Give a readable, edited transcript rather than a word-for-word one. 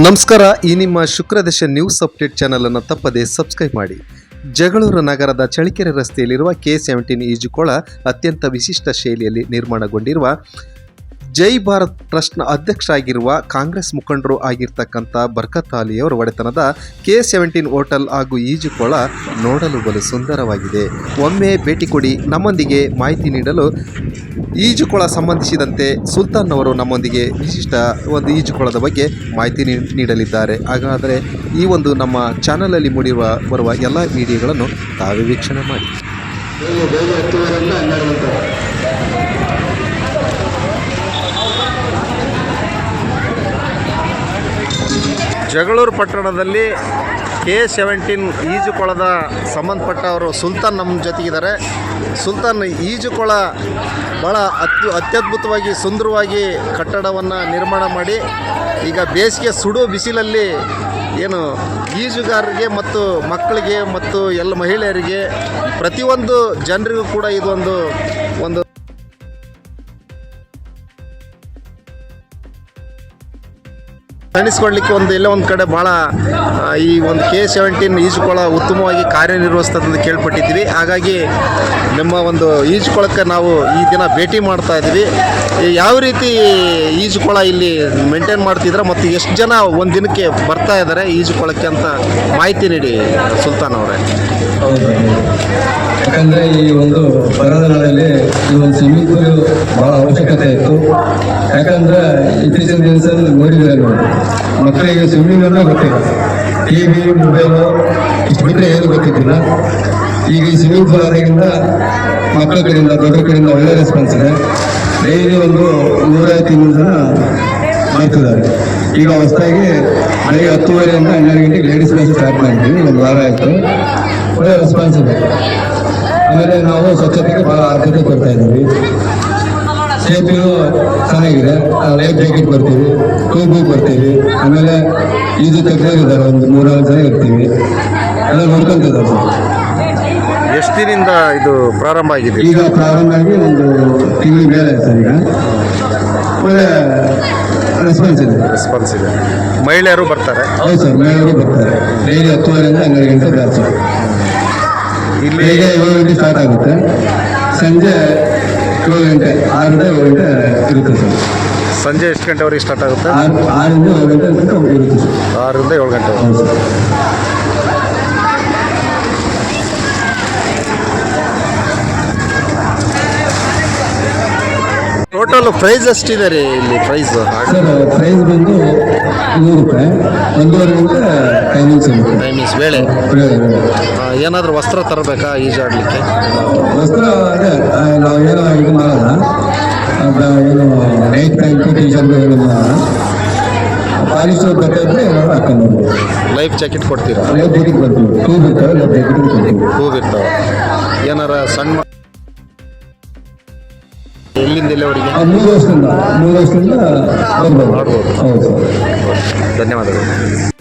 ನಮಸ್ಕಾರ. ಈ ನಿಮ್ಮ ಶುಕ್ರದಶ ನ್ಯೂಸ್ ಅಪ್ಡೇಟ್ ಚಾನಲ್ ಅನ್ನು ತಪ್ಪದೆ ಸಬ್ಸ್ಕ್ರೈಬ್ ಮಾಡಿ. ಜಗಳೂರು ನಗರದ ಚಳಿಕೆರೆ ರಸ್ತೆಯಲ್ಲಿರುವ K17 ಈಜುಕೊಳ ಅತ್ಯಂತ ವಿಶಿಷ್ಟ ಶೈಲಿಯಲ್ಲಿ ನಿರ್ಮಾಣಗೊಂಡಿರುವ ಜೈ ಭಾರತ್ ಟ್ರಸ್ಟ್ನ ಅಧ್ಯಕ್ಷರಾಗಿರುವ ಕಾಂಗ್ರೆಸ್ ಮುಖಂಡರು ಆಗಿರ್ತಕ್ಕಂಥ ಬರ್ಕತ್ ಅಲಿಯವರ ಒಡೆತನದ K17 ಹೋಟೆಲ್ ಹಾಗೂ ಈಜುಕೊಳ ನೋಡಲು ಬಲು ಸುಂದರವಾಗಿದೆ. ಒಮ್ಮೆ ಭೇಟಿ ಕೊಡಿ. ನಮ್ಮೊಂದಿಗೆ ಮಾಹಿತಿ ನೀಡಲು ಈಜುಕೊಳ ಸಂಬಂಧಿಸಿದಂತೆ ಸುಲ್ತಾನ್ ಅವರು ನಮ್ಮೊಂದಿಗೆ ವಿಶಿಷ್ಟ ಒಂದು ಈಜುಕೊಳದ ಬಗ್ಗೆ ಮಾಹಿತಿ ನೀಡಲಿದ್ದಾರೆ. ಹಾಗಾದರೆ ಈ ಒಂದು ನಮ್ಮ ಚಾನಲಲ್ಲಿ ಬರುವ ಎಲ್ಲ ವಿಡಿಯೋಗಳನ್ನು ತಾವೇ ವೀಕ್ಷಣೆ ಮಾಡಿ. ಜಗಳೂರು ಪಟ್ಟಣದಲ್ಲಿ K17 ಈಜುಕೊಳದ ಸಂಬಂಧಪಟ್ಟವರು ಸುಲ್ತಾನ್ ನಮ್ಮ ಜೊತೆಗಿದ್ದಾರೆ. ಸುಲ್ತಾನ್, ಈಜುಕೊಳ ಭಾಳ ಅತ್ಯದ್ಭುತವಾಗಿ ಸುಂದರವಾಗಿ ಕಟ್ಟಡವನ್ನು ನಿರ್ಮಾಣ ಮಾಡಿ ಈಗ ಬೇಸಿಗೆ ಸುಡು ಬಿಸಿಲಲ್ಲಿ ಏನು ಈಜುಗಾರರಿಗೆ ಮತ್ತು ಮಕ್ಕಳಿಗೆ ಮತ್ತು ಎಲ್ಲ ಮಹಿಳೆಯರಿಗೆ ಪ್ರತಿಯೊಂದು ಜನರಿಗೂ ಕೂಡ ಇದೊಂದು ತಣಿಸ್ಕೊಡ್ಲಿಕ್ಕೆ ಎಲ್ಲೋ ಒಂದು ಕಡೆ ಭಾಳ ಈ ಒಂದು K17 ಈಜುಕೊಳ ಉತ್ತಮವಾಗಿ ಕಾರ್ಯನಿರ್ವಹಿಸ್ತದೆ ಅಂತ ಕೇಳ್ಪಟ್ಟಿದ್ದೀವಿ. ಹಾಗಾಗಿ ನಮ್ಮ ಒಂದು ಈಜುಕೊಳಕ್ಕೆ ನಾವು ಈ ದಿನ ಭೇಟಿ ಮಾಡ್ತಾ ಇದ್ದೀವಿ. ಯಾವ ರೀತಿ ಈಜುಕೊಳ ಇಲ್ಲಿ ಮೇಂಟೈನ್ ಮಾಡ್ತಿದ್ರೆ ಮತ್ತು ಎಷ್ಟು ಜನ ಒಂದು ದಿನಕ್ಕೆ ಬರ್ತಾ ಇದ್ದಾರೆ ಈಜುಕೊಳಕ್ಕೆ ಅಂತ ಮಾಹಿತಿ ನೀಡಿ ಸುಲ್ತಾನ್ ಅವರೇ. ಹೌದು, ಯಾಕಂದರೆ ಈ ಒಂದು ಬರದ ನಾಳಲ್ಲಿ ಈ ಒಂದು ಸ್ವಿಮ್ಮಿಂಗ್ ಪೂಲ್ ಭಾಳ ಅವಶ್ಯಕತೆ ಇತ್ತು. ಯಾಕಂದರೆ ಇತ್ತೀಚಿನ ದಿವಸದಲ್ಲಿ ನೋಡಿದರೆ ಮಕ್ಕಳಿಗೆ ಸ್ವಿಮ್ಮಿಂಗ್ ಅನ್ನೋ ಗೊತ್ತಿಲ್ಲ, TV ಮೊಬೈಲು ಇಷ್ಟು ಬಿಟ್ಟರೆ ಏನು ಗೊತ್ತಿದ್ದಿಲ್ಲ. ಈಗ ಈ ಸ್ವಿಮ್ಮಿಂಗ್ ಪೂಲ್ ಆದಾಗಿಂದ ಮಕ್ಕಳ ಕಡೆಯಿಂದ ದೊಡ್ಡ ಕಡೆಯಿಂದ ಒಳ್ಳೆ ರೆಸ್ಪಾನ್ಸ್ ಇದೆ. ಡೈಲಿ ಒಂದು 150 ಜನ ಮಾಡ್ತಿದ್ದಾರೆ. ಈಗ ಹೊಸದಾಗಿ ಬೆಳಗ್ಗೆ 10:30 12 ಗಂಟೆಗೆ ಲೇಡೀಸ್ ಕ್ಲಾಸ್ ಸ್ಟಾರ್ಟ್ ಮಾಡಿದ್ದೀವಿ. ಒಂದು ವಾರ ಆಯಿತು, ಒಳ್ಳೆ ರೆಸ್ಪಾನ್ಸ್ ಇದೆ. ಆಮೇಲೆ ನಾವು ಸ್ವಚ್ಛತೆಗೆ ಭಾಳ ಆದ್ಯತೆ ಕೊಡ್ತಾ ಇದ್ದೀವಿ. ಸೇಫ್ಟಿಯು ಚೆನ್ನಾಗಿದೆ. ಲೈಫ್ ಜಾಕೆಟ್ ಬರ್ತೀವಿ, ಟೂಬ್ ಬರ್ತೀವಿ. ಆಮೇಲೆ ಈಜು ತಜ್ಞರಿದ್ದಾರೆ, ಒಂದು 3-4 ಜನ ಇರ್ತೀವಿ. ಎಲ್ಲ ನೋಡ್ಕೊಂತಿದ್ದಾರೆ ಸರ್. ಎಷ್ಟು ದಿನದಿಂದ ಇದು ಪ್ರಾರಂಭ ಆಗಿದೆ? ಈಗ ಪ್ರಾರಂಭ ಆಗಿ ಒಂದು ತಿಂಗಳ ಮೇಲೆ ಸರ್. ಈಗ ಒಳ್ಳೆ ರೆಸ್ಪಾನ್ಸ್ ಇದೆ. ಮಹಿಳೆಯರು ಬರ್ತಾರೆ? ಹೌದು ಸರ್, ಮಹಿಳೆಯರು ಬರ್ತಾರೆ. ಡೈಲಿ 10:30 12 ಗಂಟೆ ಬ್ಯಾಚ್. ಇಲ್ಲಿ ಈಗ 7 ಗಂಟೆ ಸ್ಟಾರ್ಟ್ ಆಗುತ್ತೆ. ಸಂಜೆ 7 ಗಂಟೆ 6 7 ಗಂಟೆ ಇರುತ್ತೆ ಸರ್. ಸಂಜೆ ಎಷ್ಟು ಗಂಟೆವರೆಗೆ ಸ್ಟಾರ್ಟ್ ಆಗುತ್ತೆ? 6 7 ಗಂಟೆ ತನಕ ಇರುತ್ತೆ ಸರ್. 6 7 ಗಂಟೆ. ಹೌದು ಸರ್. ಟೋಟಲ್ ಪ್ರೈಸ್ ಎಷ್ಟಿದೆ ರೀ ಇಲ್ಲಿ? ಪ್ರೈಸ್ ಸರ್, ಪ್ರೈಸ್ ಬಂದು 100 ರೂಪಾಯಿ. 1.5 ಗಂಟೆ ಟೈಮಿಂಗ್ಸ್ ವೇಳೆ. ಏನಾದರೂ ವಸ್ತ್ರ ತರಬೇಕಾ ಈಜಾಡಲಿಕ್ಕೆ? ವಸ್ತ್ರ ಅದೇ ನಾವು ಏನೋ ಇದು ಮಾಡೋಣ, ಏನು ನೈಟ್ ಪ್ಯಾಂಟು ಟೀ ಶರ್ಟ್ ಏನು ಮಾಡೋಣ. ಪಾಲಿಸ್ಟರ್ ಬಟ್ಟೆ ಇದ್ದರೆ ಏನಾದ್ರು ಹಾಕೊಂಡು ಲೈಫ್ ಜಾಕೆಟ್ ಕೊಡ್ತೀರಾ? ಲೈಫ್ ಜಾಕೆಟ್ ಬರ್ತೀವಿ. ಟೂಬ್ ಇರ್ತವೆ, ಲೈಫ್ ಜಾಕೆಟ್ ಕೊಡ್ತೀವಿ. ಟೂಬ್ ಇರ್ತಾವೆ. ಏನಾರ ಸಣ್ಣ ಎಲ್ಲಿಂದ ಎಲ್ಲಿವರೆಗೆ? 3 ವರ್ಷದಿಂದ ಬರ್ಬೋದು. ಮಾಡ್ಬೋದು. ಹೌದು ಸರ್. ಧನ್ಯವಾದಗಳು.